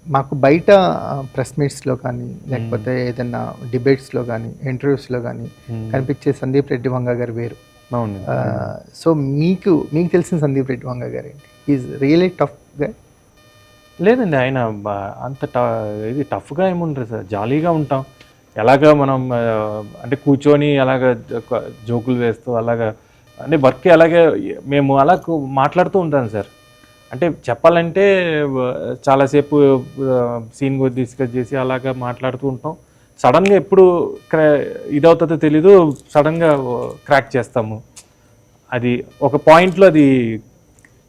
మాకు బయట ప్రెస్ మీట్స్‌లో కానీ, లేకపోతే ఏదన్నా డిబేట్స్‌లో గానీ, ఇంటర్వ్యూస్‌లో గానీ కనిపించే సందీప్ రెడ్డి వంగ గారు వేరు. అవును. సో, మీకు తెలిసిన Sandeep Reddy Vanga గారేంటి? He is really tough గై? లేదండి. ఆయన అంత ఇది టఫ్‌గా ఏముండదు సార్. జాలీగా ఉంటాం. ఎలాగా మనం అంటే కూర్చొని అలాగా జోకులు వేస్తూ అలాగా అంటే వర్క్ అలాగే మేము అలా మాట్లాడుతూ ఉంటాం సార్. అంటే చెప్పాలంటే చాలాసేపు సీన్ గురించి డిస్కస్ చేసి అలాగా మాట్లాడుతూ ఉంటాం. సడన్‌గా ఎప్పుడు ఇదవుతుందో తెలీదు. సడన్‌గా క్రాక్ చేస్తాము. అది ఒక పాయింట్‌లో అది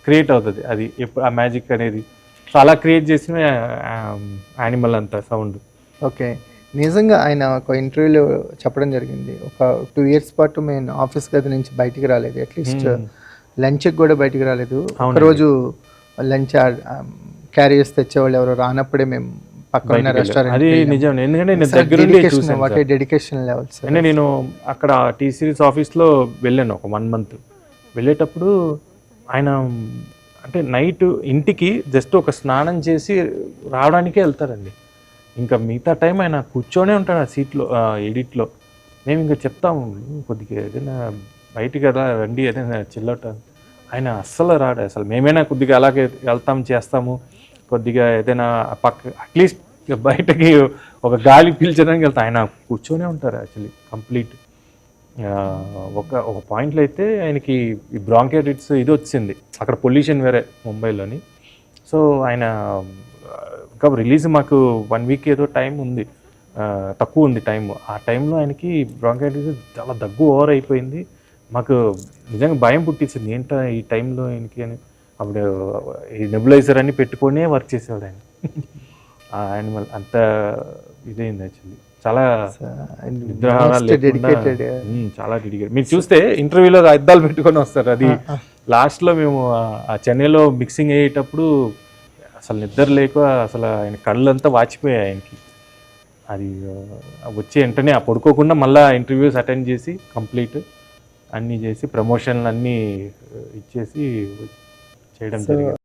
క్రియేట్ అవుతది. అది ఆ మ్యాజిక్ అనేది. సో, అలా క్రియేట్ చేసిన యానిమల్ అంతా సౌండ్. ఓకే. నిజంగా ఆయన ఒక ఇంటర్వ్యూలో చెప్పడం జరిగింది. ఒక 2 ఇయర్స్ పాటు మేము ఆఫీస్ గది నుంచి బయటికి రాలేదు. అట్‌లీస్ట్ లంచ్‌కి గూడా బయటికి రాలేదు. ఒకరోజు లంచ్ క్యారీ చేసి తెచ్చేవాళ్ళు ఎవరో రానప్పుడే మేము పక్కనున్న రెస్టారెంట్‌కి అది నిజం. ఎందుకంటే నేను దగ్గరుండి చూసాను. What a dedication levels. అంటే నేను అక్కడ టీ సిరీస్ ఆఫీస్‌లో వెళ్ళాను ఒక 1 మంత్. వెళ్ళేటప్పుడు ఆయన అంటే నైట్ ఇంటికి జస్ట్ ఒక స్నానం చేసి రావడానికే వెళ్తారండి. ఇంకా మిగతా టైం ఆయన కూర్చొనే ఉంటాడు ఆ సీట్‌లో ఎడిట్‌లో. మేము ఇంక చెప్తాము కొద్దిగా ఏదైనా బయటికి కదా రండి ఏదైనా చిల్లౌట్. ఆయన అస్సలు రాడు అసలు. మేమైనా కొద్దిగా అలాగే వెళ్తాం చేస్తాము. కొద్దిగా ఏదైనా అట్లీస్ట్ బయటకి ఒక గాలి పీల్చడానికి వెళ్తాం. ఆయన కూర్చొనే ఉంటారు యాక్చువల్లీ కంప్లీట్. ఒక పాయింట్లో అయితే ఆయనకి ఈ బ్రాంకైటిస్ ఇది వచ్చింది. అక్కడ పొల్యూషన్ వేరే ముంబైలోని. సో, ఆయన ఇంకా రిలీజ్ మాకు 1 వీక్ ఏదో టైం ఉంది. తక్కువ ఉంది టైము. ఆ టైంలో ఆయనకి బ్రాంకైటిస్ చాలా దగ్గు ఓవర్ అయిపోయింది. మాకు నిజంగా భయం పుట్టించింది. ఏంటో ఈ టైంలో ఆయనకి అని. అప్పుడు ఈ నెబులైజర్ అన్ని పెట్టుకొనే వర్క్ చేసేవాడు ఆయన. ఆ యానిమల్ అంత ఇదైంది యాక్చువల్లీ. చాలా డెడికేటెడ్. చాలా డెడికేటెడ్. మీరు చూస్తే ఇంటర్వ్యూలో అద్దాలు పెట్టుకొని వస్తారు. అది లాస్ట్‌లో మేము ఆ చెన్నైలో మిక్సింగ్ అయ్యేటప్పుడు అసలు నిద్ర లేక అసలు ఆయన కళ్ళంతా వాచిపోయాయి ఆయనకి. అది వచ్చి వెంటనే పడుకోకుండా మళ్ళీ ఇంటర్వ్యూస్ అటెండ్ చేసి కంప్లీట్ అన్నీ చేసి ప్రమోషన్లు అన్నీ ఇచ్చేసి చేయడం జరిగింది.